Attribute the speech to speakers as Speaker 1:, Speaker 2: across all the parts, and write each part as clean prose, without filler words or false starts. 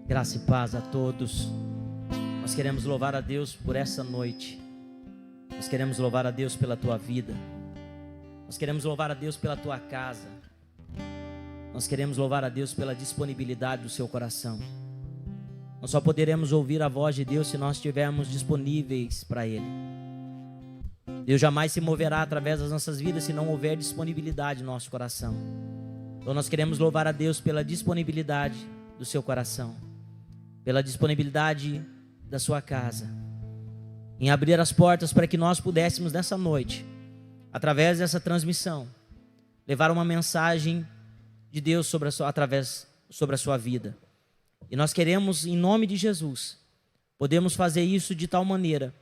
Speaker 1: Graça e paz a todos. Nós queremos louvar a Deus por essa noite. Nós queremos louvar a Deus pela tua vida. Nós queremos louvar a Deus pela tua casa. Nós queremos louvar a Deus pela disponibilidade do seu coração. Nós só poderemos ouvir a voz de Deus se nós estivermos disponíveis para Ele. Deus jamais se moverá através das nossas vidas se não houver disponibilidade no nosso coração. Então nós queremos louvar a Deus pela disponibilidade do seu coração, pela disponibilidade da sua casa, em abrir as portas para que nós pudéssemos nessa noite, através dessa transmissão, levar uma mensagem de Deus sobre a sua vida. E nós queremos, em nome de Jesus, podemos fazer isso de tal maneira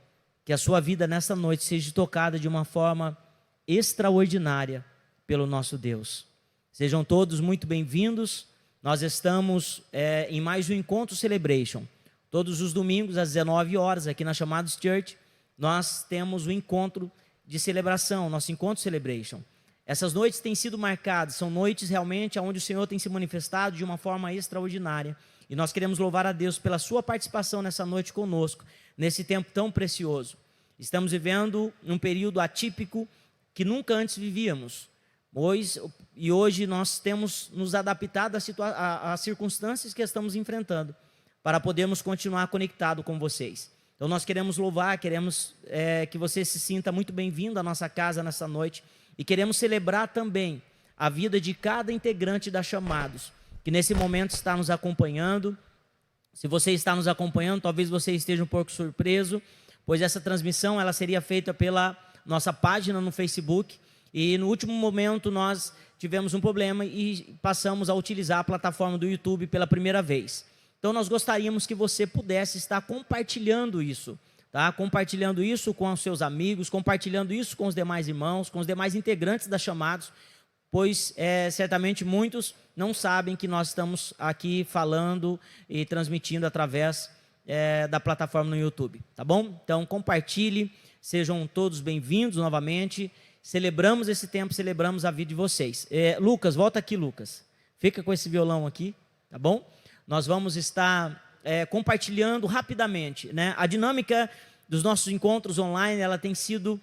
Speaker 1: que a sua vida nessa noite seja tocada de uma forma extraordinária pelo nosso Deus. Sejam todos muito bem-vindos. Nós estamos em mais um Encontro Celebration. Todos os domingos, às 19 horas, aqui na Chamados Church, nós temos o encontro de celebração, nosso Encontro Celebration. Essas noites têm sido marcadas, são noites realmente onde o Senhor tem se manifestado de uma forma extraordinária. E nós queremos louvar a Deus pela sua participação nessa noite conosco, nesse tempo tão precioso. Estamos vivendo um período atípico que nunca antes vivíamos. E hoje nós temos nos adaptado às circunstâncias que estamos enfrentando para podermos continuar conectado com vocês. Então nós queremos louvar, queremos que você se sinta muito bem-vindo à nossa casa nessa noite e queremos celebrar também a vida de cada integrante da Chamados, que nesse momento está nos acompanhando. Se você está nos acompanhando, talvez você esteja um pouco surpreso, pois essa transmissão ela seria feita pela nossa página no Facebook, e no último momento nós tivemos um problema e passamos a utilizar a plataforma do YouTube pela primeira vez. Então nós gostaríamos que você pudesse estar compartilhando isso, tá? Compartilhando isso com os seus amigos, compartilhando isso com os demais irmãos, com os demais integrantes da Chamados, pois certamente muitos não sabem que nós estamos aqui falando e transmitindo através da plataforma no YouTube, tá bom? Então compartilhe, sejam todos bem-vindos novamente. Celebramos esse tempo, celebramos a vida de vocês. Lucas, volta aqui, Lucas. Fica com esse violão aqui, tá bom? Nós vamos estar compartilhando rapidamente, né? A dinâmica dos nossos encontros online, ela tem sido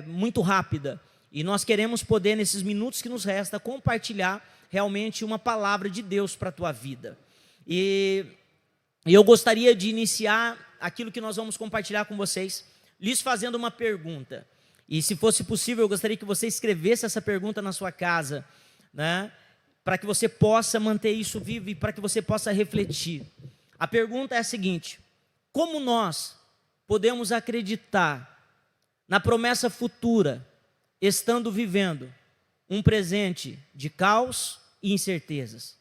Speaker 1: muito rápida. E nós queremos poder, nesses minutos que nos resta, compartilhar realmente uma palavra de Deus para a tua vida. E eu gostaria de iniciar aquilo que nós vamos compartilhar com vocês, lhes fazendo uma pergunta. E se fosse possível, eu gostaria que você escrevesse essa pergunta na sua casa, né? Para que você possa manter isso vivo e para que você possa refletir. A pergunta é a seguinte: como nós podemos acreditar na promessa futura, estando vivendo um presente de caos e incertezas?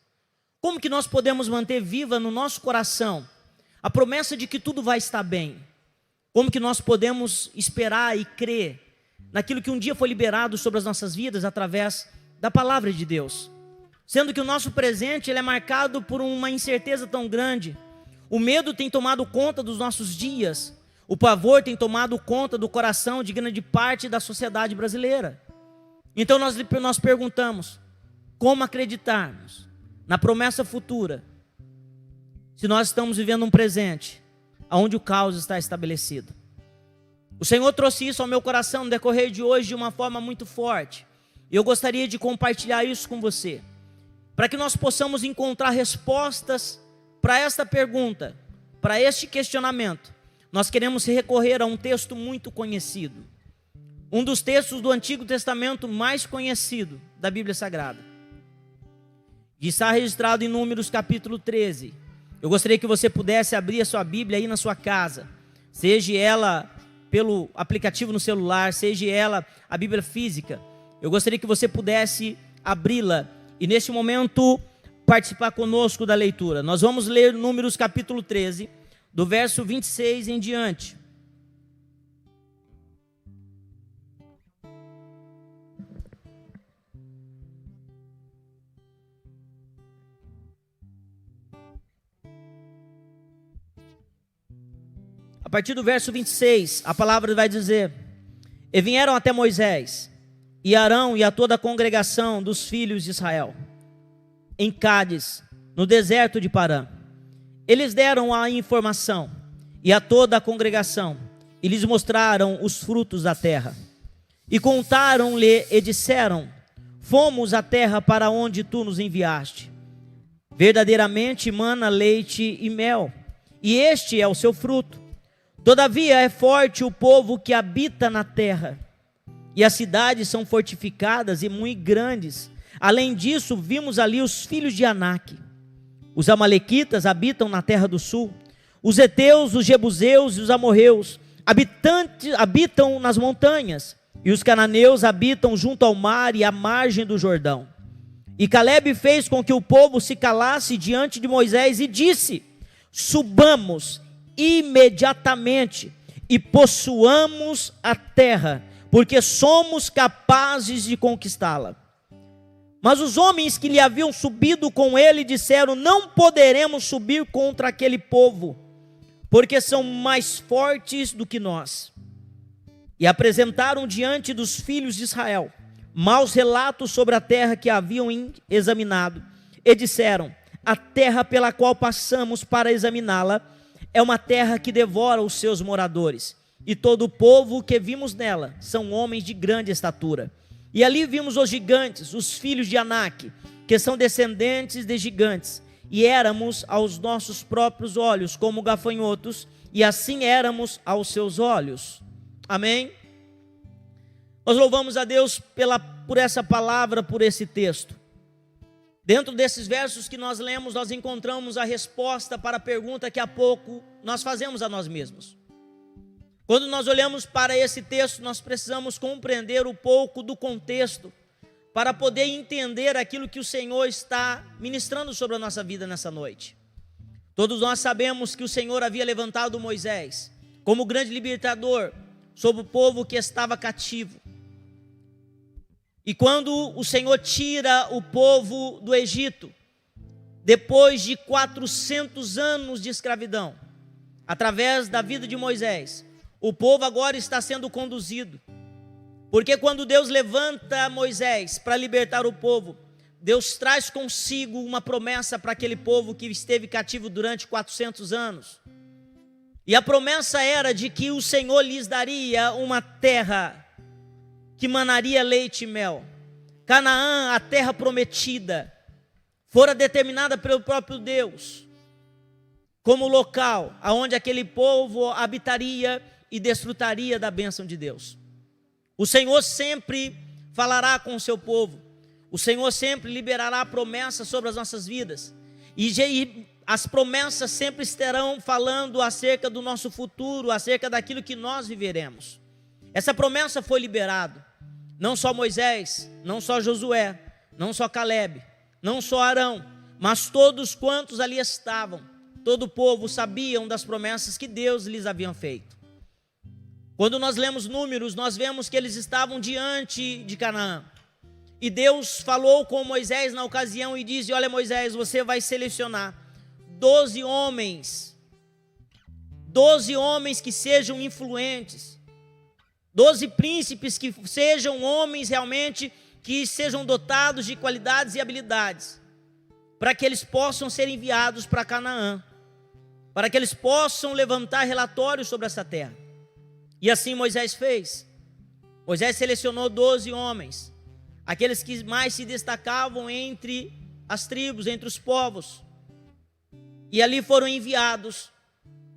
Speaker 1: Como que nós podemos manter viva no nosso coração a promessa de que tudo vai estar bem? Como que nós podemos esperar e crer naquilo que um dia foi liberado sobre as nossas vidas através da palavra de Deus? Sendo que o nosso presente ele é marcado por uma incerteza tão grande. O medo tem tomado conta dos nossos dias. O pavor tem tomado conta do coração de grande parte da sociedade brasileira. Então nós perguntamos, como acreditarmos na promessa futura, se nós estamos vivendo um presente onde o caos está estabelecido? O Senhor trouxe isso ao meu coração no decorrer de hoje de uma forma muito forte. E eu gostaria de compartilhar isso com você, para que nós possamos encontrar respostas para esta pergunta, para este questionamento. Nós queremos recorrer a um texto muito conhecido, um dos textos do Antigo Testamento mais conhecido da Bíblia Sagrada. E está registrado em Números capítulo 13. Eu gostaria que você pudesse abrir a sua Bíblia aí na sua casa, seja ela pelo aplicativo no celular, seja ela a Bíblia física. Eu gostaria que você pudesse abri-la e neste momento participar conosco da leitura. Nós vamos ler Números capítulo 13, do verso 26 em diante. A partir do verso 26, a palavra vai dizer: E vieram até Moisés e Arão e a toda a congregação dos filhos de Israel, em Cádiz, no deserto de Parã, Eles deram a informação e a toda a congregação, e lhes mostraram os frutos da terra. E contaram-lhe e disseram: fomos à terra para onde tu nos enviaste. Verdadeiramente mana leite e mel, e este é o seu fruto. Todavia é forte o povo que habita na terra, e as cidades são fortificadas e muito grandes. Além disso, vimos ali os filhos de Anak. Os amalequitas habitam na terra do sul. Os heteus, os jebuseus e os amorreus habitam nas montanhas. E os cananeus habitam junto ao mar e à margem do Jordão. E Calebe fez com que o povo se calasse diante de Moisés e disse: subamos imediatamente e possuamos a terra, porque somos capazes de conquistá-la. Mas os homens que lhe haviam subido com ele disseram: não poderemos subir contra aquele povo, porque são mais fortes do que nós. E apresentaram diante dos filhos de Israel maus relatos sobre a terra que haviam examinado, e disseram: a terra pela qual passamos para examiná-la é uma terra que devora os seus moradores, e todo o povo que vimos nela são homens de grande estatura. E ali vimos os gigantes, os filhos de Anak, que são descendentes de gigantes, e éramos aos nossos próprios olhos como gafanhotos, e assim éramos aos seus olhos. Amém? Nós louvamos a Deus por essa palavra, por esse texto. Dentro desses versos que nós lemos, nós encontramos a resposta para a pergunta que há pouco nós fazemos a nós mesmos. Quando nós olhamos para esse texto, nós precisamos compreender um pouco do contexto, para poder entender aquilo que o Senhor está ministrando sobre a nossa vida nessa noite. Todos nós sabemos que o Senhor havia levantado Moisés como grande libertador sobre o povo que estava cativo. E quando o Senhor tira o povo do Egito, depois de 400 anos de escravidão, através da vida de Moisés, o povo agora está sendo conduzido. Porque quando Deus levanta Moisés para libertar o povo, Deus traz consigo uma promessa para aquele povo que esteve cativo durante 400 anos. E a promessa era de que o Senhor lhes daria uma terra que manaria leite e mel. Canaã, a terra prometida, fora determinada pelo próprio Deus como local aonde aquele povo habitaria e desfrutaria da bênção de Deus. O Senhor sempre falará com o seu povo. O Senhor sempre liberará promessas sobre as nossas vidas. E as promessas sempre estarão falando acerca do nosso futuro, acerca daquilo que nós viveremos. Essa promessa foi liberada. Não só Moisés, não só Josué, não só Calebe, não só Arão, mas todos quantos ali estavam, todo o povo sabiam das promessas que Deus lhes havia feito. Quando nós lemos Números, nós vemos que eles estavam diante de Canaã. E Deus falou com Moisés na ocasião e disse: olha, Moisés, você vai selecionar 12 homens que sejam influentes, 12 príncipes que sejam homens realmente que sejam dotados de qualidades e habilidades, para que eles possam ser enviados para Canaã, para que eles possam levantar relatórios sobre essa terra. E assim Moisés fez. Moisés selecionou 12 homens, aqueles que mais se destacavam entre as tribos, entre os povos, e ali foram enviados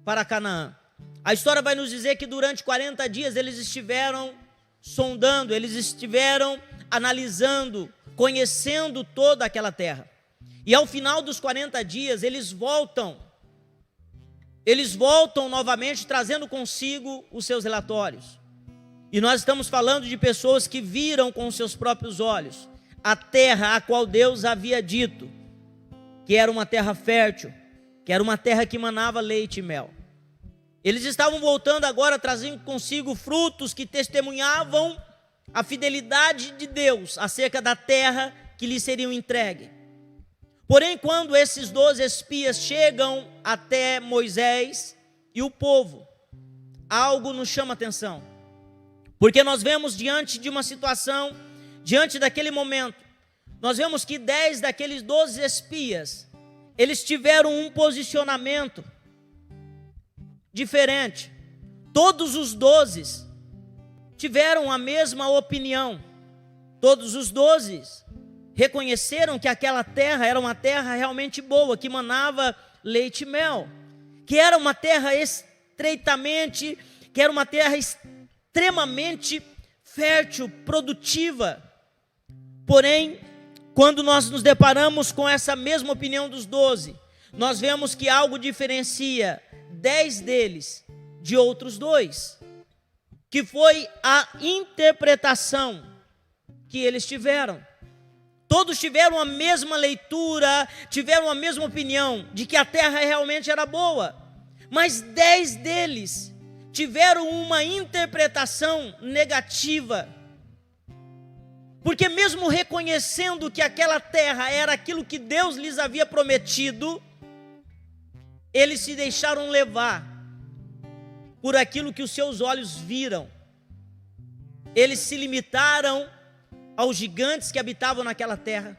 Speaker 1: para Canaã. A história vai nos dizer que durante 40 dias eles estiveram sondando, eles estiveram analisando, conhecendo toda aquela terra. E ao final dos 40 dias eles voltam novamente trazendo consigo os seus relatórios. E nós estamos falando de pessoas que viram com os seus próprios olhos a terra a qual Deus havia dito que era uma terra fértil, que era uma terra que manava leite e mel. Eles estavam voltando agora trazendo consigo frutos que testemunhavam a fidelidade de Deus acerca da terra que lhes seriam entregue. Porém, quando esses 12 espias chegam até Moisés e o povo, algo nos chama a atenção. Porque nós vemos diante de uma situação, diante daquele momento, nós vemos que 10 daqueles 12 espias, eles tiveram um posicionamento diferente. Todos os 12 tiveram a mesma opinião. Todos os 12 reconheceram que aquela terra era uma terra realmente boa, que manava leite e mel, que era uma terra que era uma terra extremamente fértil, produtiva. Porém, quando nós nos deparamos com essa mesma opinião dos 12, nós vemos que algo diferencia 10 deles de outros 2, que foi a interpretação que eles tiveram. Todos tiveram a mesma leitura, tiveram a mesma opinião de que a terra realmente era boa, mas 10 deles tiveram uma interpretação negativa, porque mesmo reconhecendo que aquela terra era aquilo que Deus lhes havia prometido, eles se deixaram levar por aquilo que os seus olhos viram. Eles se limitaram aos gigantes que habitavam naquela terra.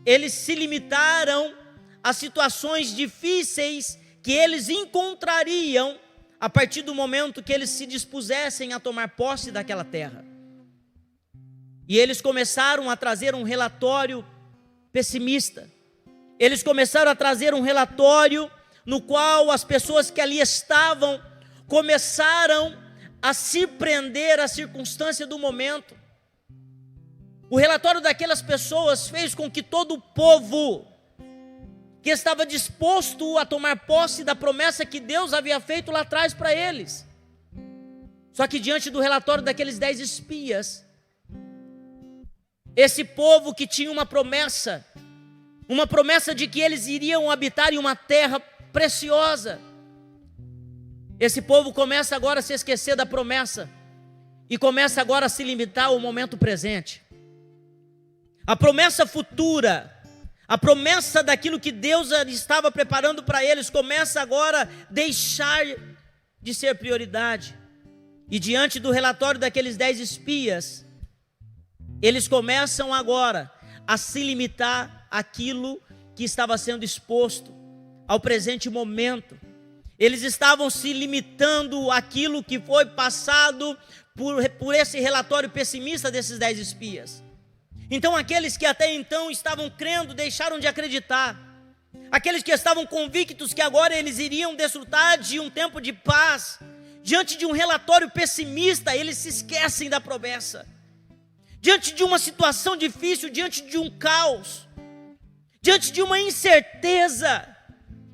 Speaker 1: Eles se limitaram a situações difíceis que eles encontrariam a partir do momento que eles se dispusessem a tomar posse daquela terra. E eles começaram a trazer um relatório pessimista. Eles começaram a trazer um relatório no qual as pessoas que ali estavam começaram a se prender à circunstância do momento. O relatório daquelas pessoas fez com que todo o povo que estava disposto a tomar posse da promessa que Deus havia feito lá atrás para eles. Só que diante do relatório daqueles 10 espias, esse povo que tinha uma promessa de que eles iriam habitar em uma terra preciosa, esse povo começa agora a se esquecer da promessa e começa agora a se limitar ao momento presente. A promessa futura, a promessa daquilo que Deus estava preparando para eles, começa agora a deixar de ser prioridade. E diante do relatório daqueles 10 espias, eles começam agora a se limitar àquilo que estava sendo exposto ao presente momento. Eles estavam se limitando àquilo que foi passado por esse relatório pessimista desses 10 espias. Então aqueles que até então estavam crendo, deixaram de acreditar. Aqueles que estavam convictos que agora eles iriam desfrutar de um tempo de paz, diante de um relatório pessimista, eles se esquecem da promessa. Diante de uma situação difícil, diante de um caos, diante de uma incerteza,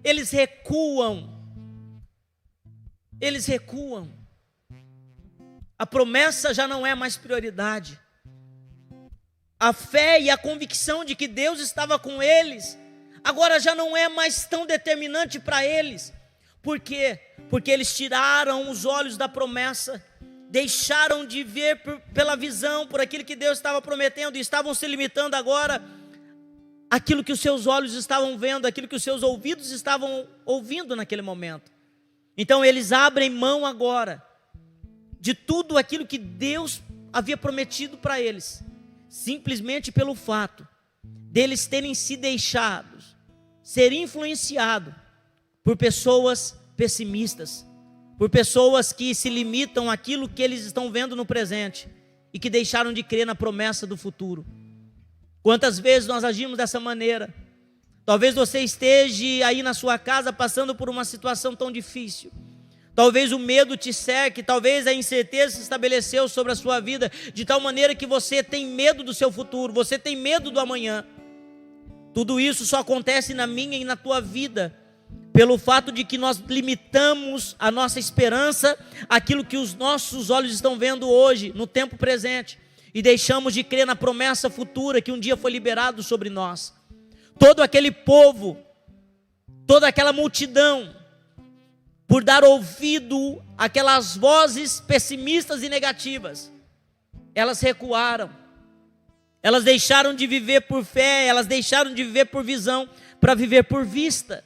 Speaker 1: eles recuam. Eles recuam. A promessa já não é mais prioridade. A fé e a convicção de que Deus estava com eles, agora já não é mais tão determinante para eles. Por quê? Porque eles tiraram os olhos da promessa, deixaram de ver pela visão, por aquilo que Deus estava prometendo, e estavam se limitando agora àquilo que os seus olhos estavam vendo, aquilo que os seus ouvidos estavam ouvindo naquele momento. Então eles abrem mão agora de tudo aquilo que Deus havia prometido para eles, simplesmente pelo fato deles terem se deixado ser influenciados por pessoas pessimistas, por pessoas que se limitam àquilo que eles estão vendo no presente e que deixaram de crer na promessa do futuro. Quantas vezes nós agimos dessa maneira? Talvez você esteja aí na sua casa passando por uma situação tão difícil. Talvez o medo te cerque, talvez a incerteza se estabeleceu sobre a sua vida, de tal maneira que você tem medo do seu futuro, você tem medo do amanhã. Tudo isso só acontece na minha e na tua vida, pelo fato de que nós limitamos a nossa esperança àquilo que os nossos olhos estão vendo hoje, no tempo presente, e deixamos de crer na promessa futura que um dia foi liberado sobre nós. Todo aquele povo, toda aquela multidão, por dar ouvido àquelas vozes pessimistas e negativas, elas recuaram, elas deixaram de viver por fé, elas deixaram de viver por visão, para viver por vista.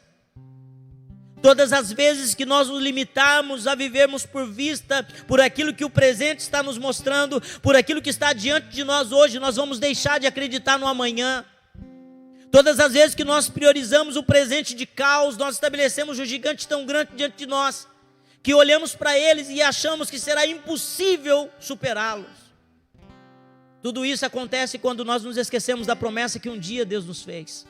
Speaker 1: Todas as vezes que nós nos limitarmos a vivermos por vista, por aquilo que o presente está nos mostrando, por aquilo que está diante de nós hoje, nós vamos deixar de acreditar no amanhã. Todas as vezes que nós priorizamos o presente de caos, nós estabelecemos um gigante tão grande diante de nós, que olhamos para eles e achamos que será impossível superá-los. Tudo isso acontece quando nós nos esquecemos da promessa que um dia Deus nos fez.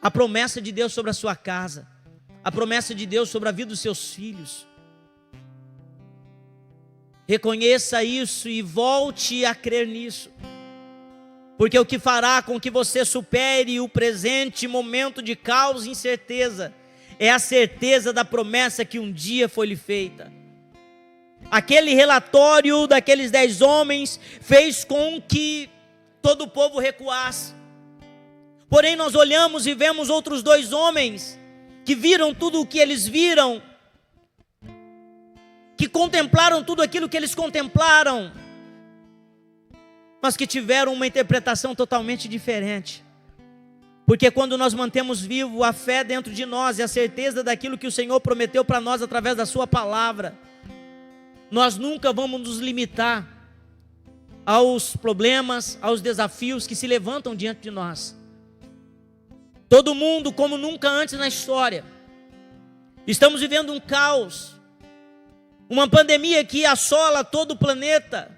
Speaker 1: A promessa de Deus sobre a sua casa, a promessa de Deus sobre a vida dos seus filhos. Reconheça isso e volte a crer nisso. Porque o que fará com que você supere o presente momento de caos e incerteza é a certeza da promessa que um dia foi lhe feita. Aquele relatório daqueles 10 homens fez com que todo o povo recuasse. Porém nós olhamos e vemos outros 2 homens que viram tudo o que eles viram, que contemplaram tudo aquilo que eles contemplaram, mas que tiveram uma interpretação totalmente diferente. Porque quando nós mantemos vivo a fé dentro de nós e a certeza daquilo que o Senhor prometeu para nós através da sua palavra, nós nunca vamos nos limitar aos problemas, aos desafios que se levantam diante de nós. Todo mundo, como nunca antes na história, estamos vivendo um caos, uma pandemia que assola todo o planeta.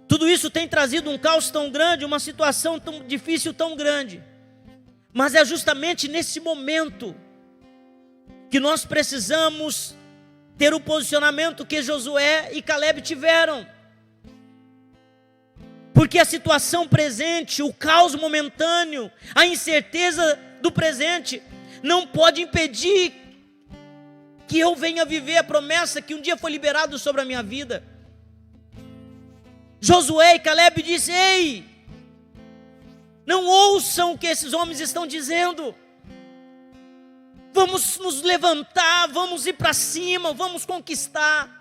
Speaker 1: Tudo isso tem trazido um caos tão grande, uma situação tão difícil, tão grande. Mas é justamente nesse momento que nós precisamos ter o posicionamento que Josué e Caleb tiveram. Porque a situação presente, o caos momentâneo, a incerteza do presente, não pode impedir que eu venha viver a promessa que um dia foi liberada sobre a minha vida. Josué e Caleb dizem: ei, não ouçam o que esses homens estão dizendo. Vamos nos levantar, vamos ir para cima, vamos conquistar.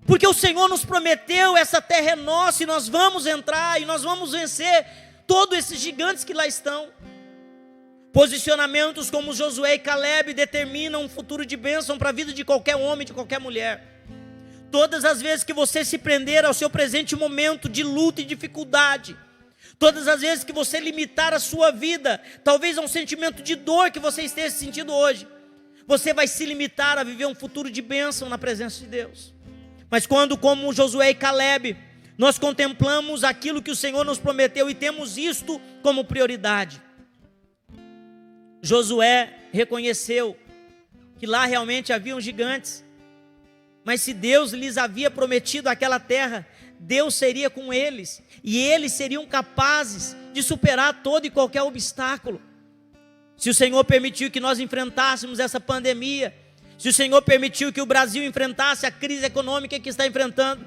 Speaker 1: Porque o Senhor nos prometeu, essa terra é nossa e nós vamos entrar e nós vamos vencer todos esses gigantes que lá estão. Posicionamentos como Josué e Caleb determinam um futuro de bênção para a vida de qualquer homem, de qualquer mulher. Todas as vezes que você se prender ao seu presente momento de luta e dificuldade, todas as vezes que você limitar a sua vida, talvez a um sentimento de dor que você esteja sentindo hoje, você vai se limitar a viver um futuro de bênção na presença de Deus. Mas quando, como Josué e Caleb, nós contemplamos aquilo que o Senhor nos prometeu e temos isto como prioridade. Josué reconheceu que lá realmente haviam gigantes, mas se Deus lhes havia prometido aquela terra, Deus seria com eles, e eles seriam capazes de superar todo e qualquer obstáculo. Se o Senhor permitiu que nós enfrentássemos essa pandemia, se o Senhor permitiu que o Brasil enfrentasse a crise econômica que está enfrentando,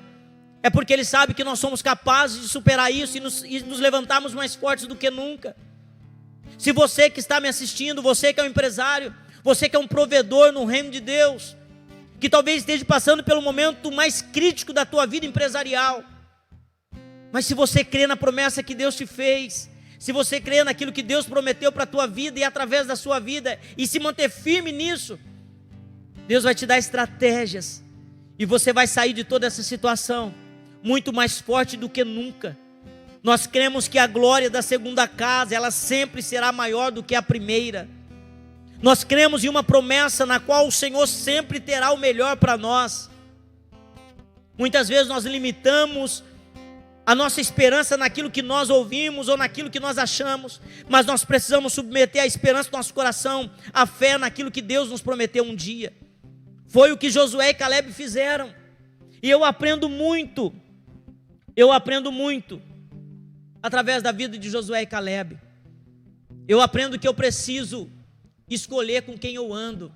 Speaker 1: é porque Ele sabe que nós somos capazes de superar isso e nos levantarmos mais fortes do que nunca. Se você que está me assistindo, você que é um empresário, você que é um provedor no reino de Deus, que talvez esteja passando pelo momento mais crítico da tua vida empresarial, mas se você crê na promessa que Deus te fez, se você crê naquilo que Deus prometeu para a tua vida e através da sua vida, e se manter firme nisso, Deus vai te dar estratégias, e você vai sair de toda essa situação muito mais forte do que nunca. Nós cremos que a glória da segunda casa, ela sempre será maior do que a primeira. Nós cremos em uma promessa na qual o Senhor sempre terá o melhor para nós. Muitas vezes nós limitamos a nossa esperança naquilo que nós ouvimos ou naquilo que nós achamos, mas nós precisamos submeter a esperança do nosso coração, a fé naquilo que Deus nos prometeu um dia. Foi o que Josué e Caleb fizeram. E eu aprendo muito através da vida de Josué e Caleb. Eu aprendo que eu preciso escolher com quem eu ando.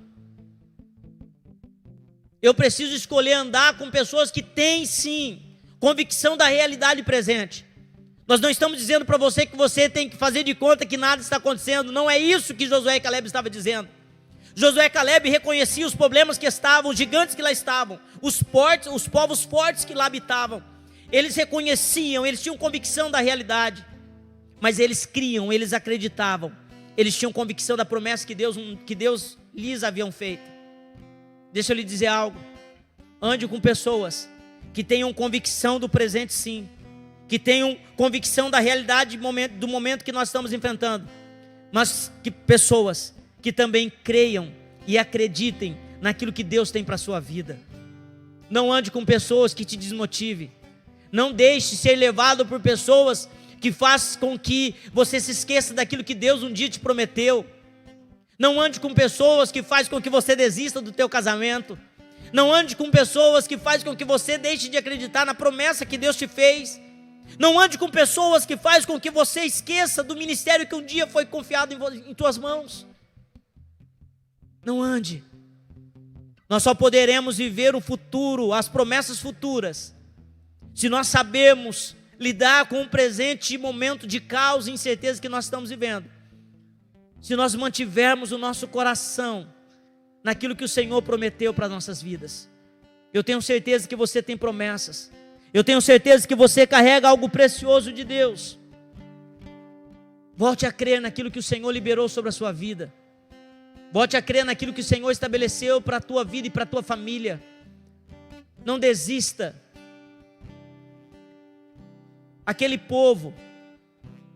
Speaker 1: Eu preciso escolher andar com pessoas que têm sim convicção da realidade presente. Nós não estamos dizendo para você que você tem que fazer de conta que nada está acontecendo. Não é isso que Josué e Caleb estavam dizendo. Josué e Caleb reconheciam os problemas que estavam, os gigantes que lá estavam, os povos fortes que lá habitavam. Eles reconheciam, eles tinham convicção da realidade, mas eles criam, eles acreditavam, eles tinham convicção da promessa que Deus lhes haviam feito. Deixa eu lhe dizer algo: ande com pessoas que tenham convicção do presente sim, que tenham convicção da realidade do momento que nós estamos enfrentando, mas que pessoas que também creiam e acreditem naquilo que Deus tem para a sua vida. Não ande com pessoas que te desmotivem. Não deixe ser levado por pessoas que fazem com que você se esqueça daquilo que Deus um dia te prometeu. Não ande com pessoas que fazem com que você desista do teu casamento. Não ande com pessoas que fazem com que você deixe de acreditar na promessa que Deus te fez. Não ande com pessoas que fazem com que você esqueça do ministério que um dia foi confiado em tuas mãos. Não ande. Nós só poderemos viver o futuro, as promessas futuras, se nós sabemos lidar com o presente momento de caos e incerteza que nós estamos vivendo. Se nós mantivermos o nosso coração naquilo que o Senhor prometeu para nossas vidas. Eu tenho certeza que você tem promessas. Eu tenho certeza que você carrega algo precioso de Deus. Volte a crer naquilo que o Senhor liberou sobre a sua vida. Volte a crer naquilo que o Senhor estabeleceu para a tua vida e para a tua família. Não desista. Aquele povo,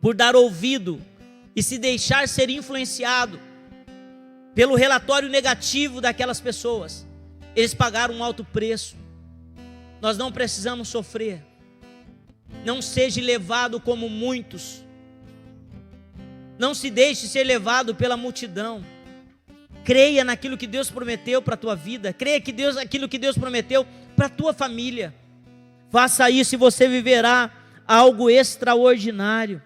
Speaker 1: por dar ouvido e se deixar ser influenciado pelo relatório negativo daquelas pessoas, eles pagaram um alto preço. Nós não precisamos sofrer. Não seja levado como muitos. Não se deixe ser levado pela multidão. Creia naquilo que Deus prometeu para a tua vida. Creia que aquilo que Deus prometeu para a tua família. Faça isso e você viverá algo extraordinário.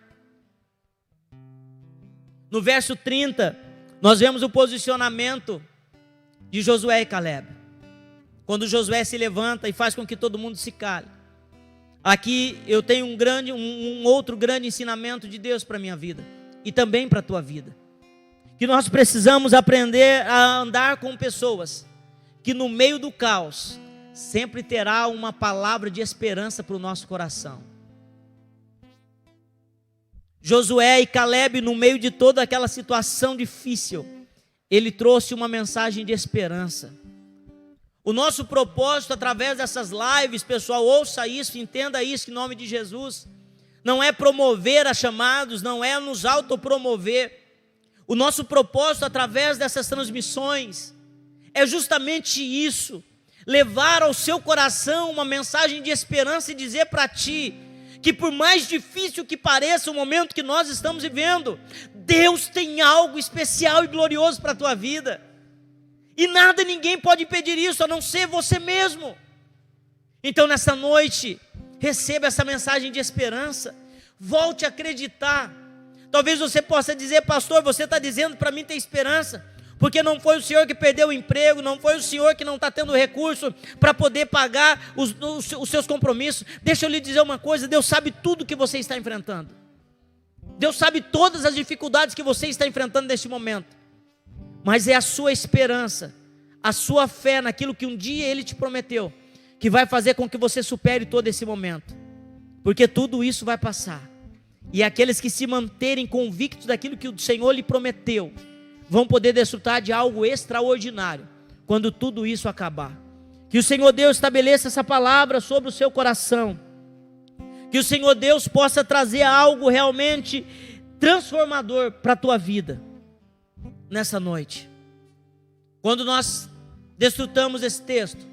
Speaker 1: No verso 30, nós vemos o posicionamento de Josué e Calebe. Quando Josué se levanta e faz com que todo mundo se cale. Aqui eu tenho um outro grande ensinamento de Deus para a minha vida. E também para a tua vida. Que nós precisamos aprender a andar com pessoas que no meio do caos sempre terá uma palavra de esperança para o nosso coração. Josué e Calebe, no meio de toda aquela situação difícil, ele trouxe uma mensagem de esperança. O nosso propósito através dessas lives, pessoal, ouça isso, entenda isso em nome de Jesus, não é promover a chamados, não é nos autopromover. O nosso propósito através dessas transmissões é justamente isso, levar ao seu coração uma mensagem de esperança e dizer para ti, que por mais difícil que pareça o momento que nós estamos vivendo, Deus tem algo especial e glorioso para a tua vida, e nada, ninguém pode impedir isso, a não ser você mesmo. Então nessa noite, receba essa mensagem de esperança, volte a acreditar. Talvez você possa dizer, pastor, você está dizendo para mim ter esperança, porque não foi o senhor que perdeu o emprego, não foi o senhor que não está tendo recurso para poder pagar os seus compromissos. Deixa eu lhe dizer uma coisa, Deus sabe tudo que você está enfrentando. Deus sabe todas as dificuldades que você está enfrentando neste momento. Mas é a sua esperança, a sua fé naquilo que um dia Ele te prometeu, que vai fazer com que você supere todo esse momento. Porque tudo isso vai passar. E aqueles que se manterem convictos daquilo que o Senhor lhe prometeu, vão poder desfrutar de algo extraordinário, quando tudo isso acabar. Que o Senhor Deus estabeleça essa palavra sobre o seu coração. Que o Senhor Deus possa trazer algo realmente transformador para a tua vida, nessa noite. Quando nós desfrutamos esse texto,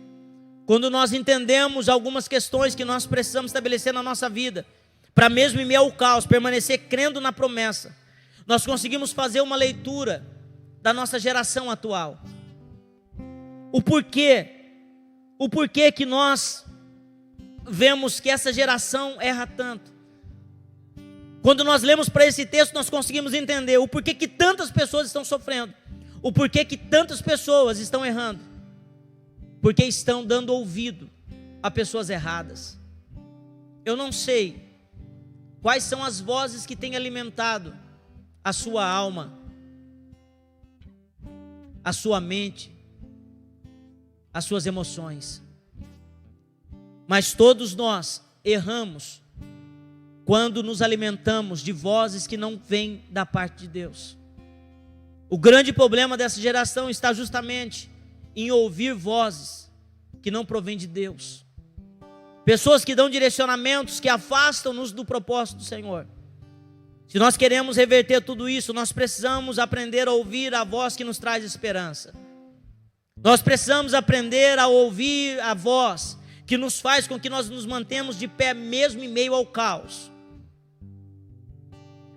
Speaker 1: quando nós entendemos algumas questões que nós precisamos estabelecer na nossa vida, para mesmo em meio ao caos, permanecer crendo na promessa, nós conseguimos fazer uma leitura da nossa geração atual. O porquê que nós vemos que essa geração erra tanto. Quando nós lemos para esse texto, nós conseguimos entender o porquê que tantas pessoas estão sofrendo, o porquê que tantas pessoas estão errando, porque estão dando ouvido a pessoas erradas. Eu não sei quais são as vozes que têm alimentado a sua alma, a sua mente, as suas emoções. Mas todos nós erramos quando nos alimentamos de vozes que não vêm da parte de Deus. O grande problema dessa geração está justamente em ouvir vozes que não provêm de Deus. pessoas que dão direcionamentos que afastam-nos do propósito do Senhor. Se nós queremos reverter tudo isso, nós precisamos aprender a ouvir a voz que nos traz esperança. Nós precisamos aprender a ouvir a voz que nos faz com que nós nos mantemos de pé mesmo em meio ao caos.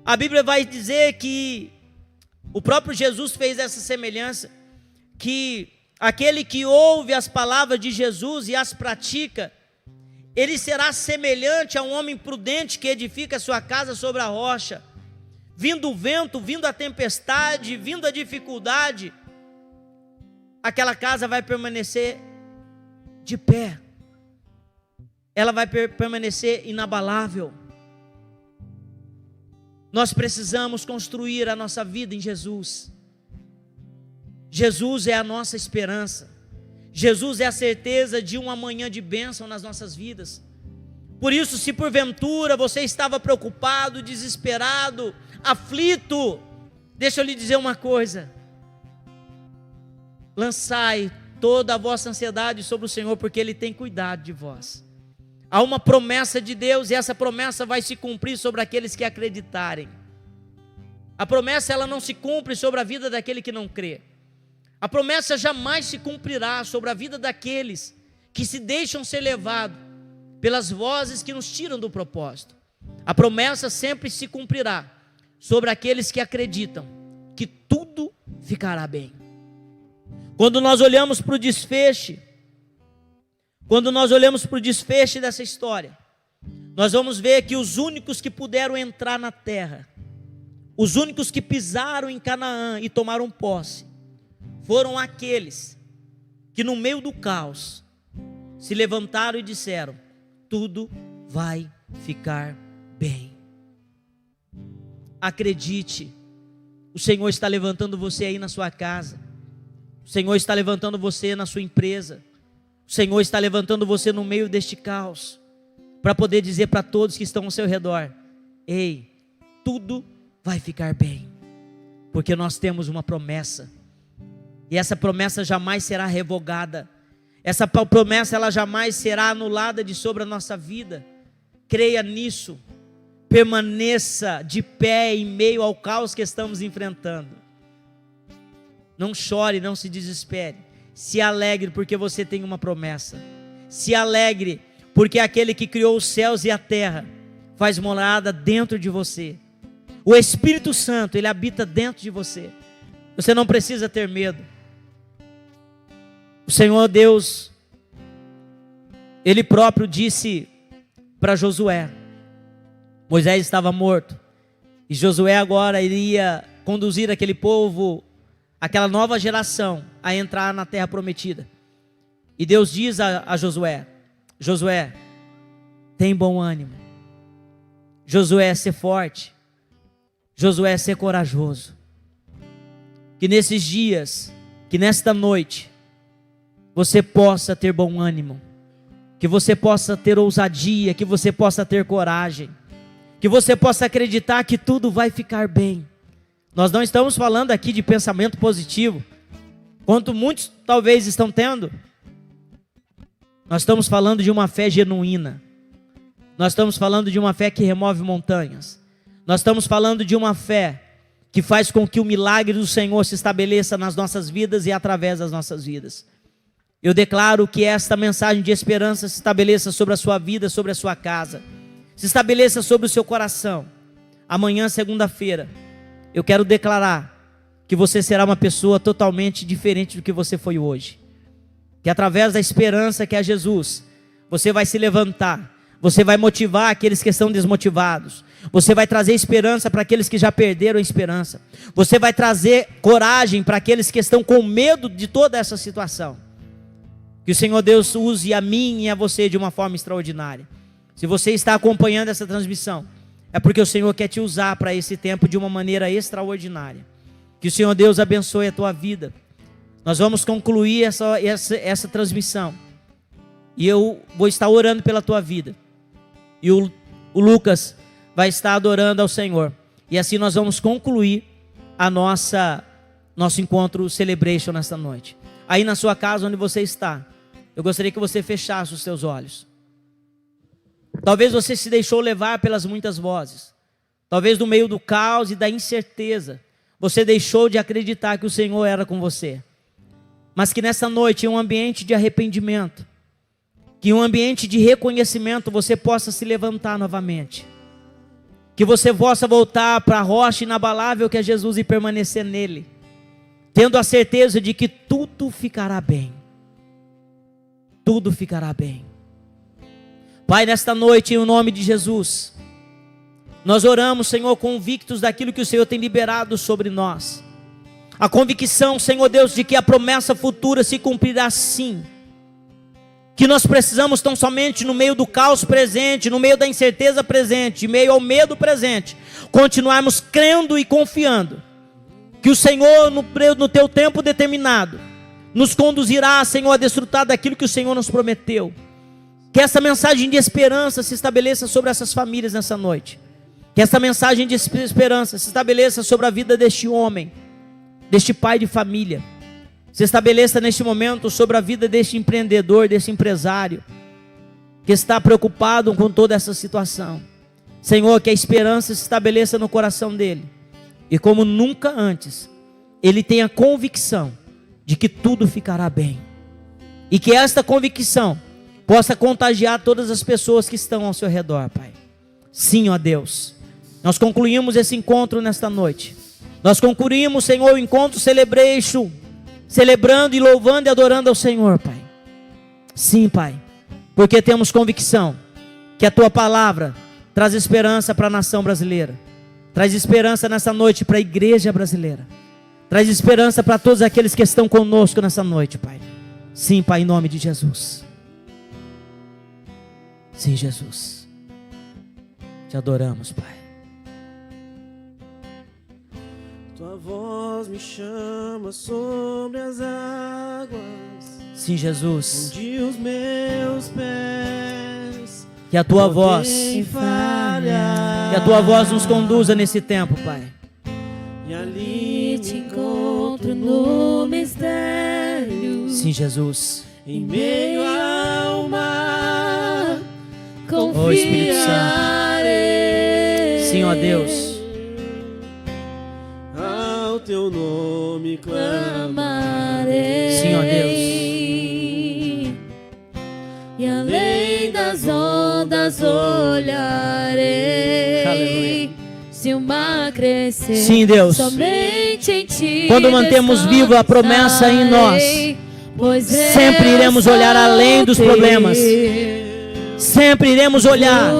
Speaker 1: A Bíblia vai dizer que o próprio Jesus fez essa semelhança, que aquele que ouve as palavras de Jesus e as pratica, ele será semelhante a um homem prudente que edifica sua casa sobre a rocha. Vindo o vento, vindo a tempestade, vindo a dificuldade, aquela casa vai permanecer de pé. Ela vai permanecer inabalável. Nós precisamos construir a nossa vida em Jesus. Jesus é a nossa esperança. Jesus é a certeza de um amanhã de bênção nas nossas vidas. Por isso, se porventura você estava preocupado, desesperado, aflito, deixa eu lhe dizer uma coisa: lançai toda a vossa ansiedade sobre o Senhor, porque Ele tem cuidado de vós. Há uma promessa de Deus, e essa promessa vai se cumprir sobre aqueles que acreditarem. A promessa, ela não se cumpre sobre a vida daquele que não crê. A promessa jamais se cumprirá sobre a vida daqueles que se deixam ser levados pelas vozes que nos tiram do propósito. A promessa sempre se cumprirá sobre aqueles que acreditam que tudo ficará bem. Quando nós olhamos para o desfecho, dessa história, nós vamos ver que os únicos que puderam entrar na terra, os únicos que pisaram em Canaã e tomaram posse, foram aqueles que no meio do caos se levantaram e disseram: tudo vai ficar bem. Acredite, o Senhor está levantando você aí na sua casa, o Senhor está levantando você na sua empresa, o Senhor está levantando você no meio deste caos, para poder dizer para todos que estão ao seu redor: ei, tudo vai ficar bem, porque nós temos uma promessa, e essa promessa jamais será revogada, essa promessa ela jamais será anulada de sobre a nossa vida. Creia nisso, permaneça de pé em meio ao caos que estamos enfrentando. Não chore, não se desespere, se alegre porque você tem uma promessa, se alegre porque aquele que criou os céus e a terra faz morada dentro de você. O Espírito Santo, ele habita dentro de você. Você não precisa ter medo. O Senhor Deus, Ele próprio disse para Josué: Moisés estava morto, e Josué agora iria conduzir aquele povo, aquela nova geração, a entrar na terra prometida. E Deus diz a Josué: Josué, tem bom ânimo. Josué, ser forte. Josué, ser corajoso. Que nesses dias, que nesta noite, você possa ter bom ânimo, que você possa ter ousadia, que você possa ter coragem, que você possa acreditar que tudo vai ficar bem. Nós não estamos falando aqui de pensamento positivo, quanto muitos talvez estão tendo. Nós estamos falando de uma fé genuína. Nós estamos falando de uma fé que remove montanhas. Nós estamos falando de uma fé que faz com que o milagre do Senhor se estabeleça nas nossas vidas e através das nossas vidas. Eu declaro que esta mensagem de esperança se estabeleça sobre a sua vida, sobre a sua casa, se estabeleça sobre o seu coração. Amanhã, segunda-feira, eu quero declarar que você será uma pessoa totalmente diferente do que você foi hoje. Que através da esperança que é Jesus, você vai se levantar, você vai motivar aqueles que estão desmotivados, você vai trazer esperança para aqueles que já perderam a esperança, você vai trazer coragem para aqueles que estão com medo de toda essa situação. Que o Senhor Deus use a mim e a você de uma forma extraordinária. Se você está acompanhando essa transmissão, é porque o Senhor quer te usar para esse tempo de uma maneira extraordinária. Que o Senhor Deus abençoe a tua vida. Nós vamos concluir essa transmissão, e eu vou estar orando pela tua vida, e o Lucas vai estar adorando ao Senhor, e assim nós vamos concluir nosso encontro Celebration nesta noite. Aí na sua casa onde você está, eu gostaria que você fechasse os seus olhos. Talvez você se deixou levar pelas muitas vozes. Talvez no meio do caos e da incerteza, você deixou de acreditar que o Senhor era com você. Mas que nessa noite, em um ambiente de arrependimento, que em um ambiente de reconhecimento, você possa se levantar novamente. Que você possa voltar para a rocha inabalável que é Jesus e permanecer nele, tendo a certeza de que tudo ficará bem. Tudo ficará bem. Pai, nesta noite, em nome de Jesus, nós oramos, Senhor, convictos daquilo que o Senhor tem liberado sobre nós. A convicção, Senhor Deus, de que a promessa futura se cumprirá sim. Que nós precisamos tão somente no meio do caos presente, no meio da incerteza presente, em meio ao medo presente, continuarmos crendo e confiando que o Senhor, no teu tempo determinado, nos conduzirá, Senhor, a desfrutar daquilo que o Senhor nos prometeu. Que essa mensagem de esperança se estabeleça sobre essas famílias nessa noite. Que essa mensagem de esperança se estabeleça sobre a vida deste homem, deste pai de família. Se estabeleça neste momento sobre a vida deste empreendedor, deste empresário, que está preocupado com toda essa situação. Senhor, que a esperança se estabeleça no coração dele. E como nunca antes, ele tenha convicção de que tudo ficará bem. E que esta convicção possa contagiar todas as pessoas que estão ao seu redor, Pai. Sim, ó Deus. Nós concluímos esse encontro nesta noite. Nós concluímos, Senhor, o encontro Celebration, celebrando e louvando e adorando ao Senhor, Pai. Sim, Pai, porque temos convicção que a Tua palavra traz esperança para a nação brasileira. Traz esperança nessa noite para a igreja brasileira. Traz esperança para todos aqueles que estão conosco nessa noite, Pai. Sim, Pai, em nome de Jesus. Sim, Jesus. Te adoramos, Pai.
Speaker 2: Tua voz me chama sobre as águas.
Speaker 1: Sim, Jesus.
Speaker 2: Onde os meus pés
Speaker 1: Que a Tua voz,
Speaker 2: falhar.
Speaker 1: que a Tua voz nos conduza nesse tempo, Pai.
Speaker 2: E ali
Speaker 3: Te encontro no mistério.
Speaker 1: Sim, Jesus.
Speaker 2: em meio ao mar,
Speaker 1: Oh, Espírito Santo.
Speaker 3: Confiarei.
Speaker 1: Sim, ó Deus.
Speaker 2: ao Teu nome
Speaker 3: Clamarei.
Speaker 1: Sim, ó Deus.
Speaker 3: E além das ondas olharei.
Speaker 1: Aleluia.
Speaker 3: Se o mar crescer,
Speaker 1: Sim, Deus.
Speaker 3: somente em Ti
Speaker 1: Quando mantemos viva a promessa em nós,
Speaker 3: pois
Speaker 1: sempre iremos olhar além dos problemas. Sempre iremos olhar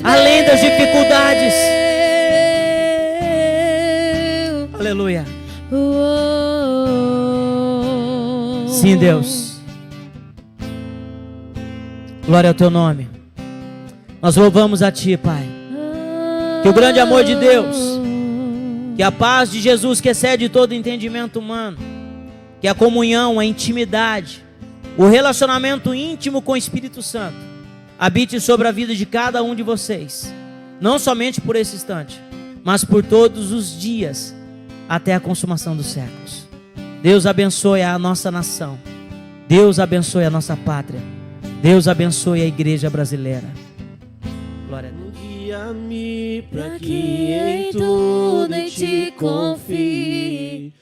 Speaker 1: além das dificuldades. Aleluia. Sim, Deus. Glória ao Teu nome. Nós louvamos a Ti, Pai. Que o grande amor de Deus, que a paz de Jesus que excede todo entendimento humano, que a comunhão, a intimidade, o relacionamento íntimo com o Espírito Santo habite sobre a vida de cada um de vocês, não somente por esse instante, mas por todos os dias até a consumação dos séculos. Deus abençoe a nossa nação. Deus abençoe a nossa pátria. Deus abençoe a igreja brasileira. Glória a Deus.
Speaker 2: Guia-me para que em tudo em Ti confie.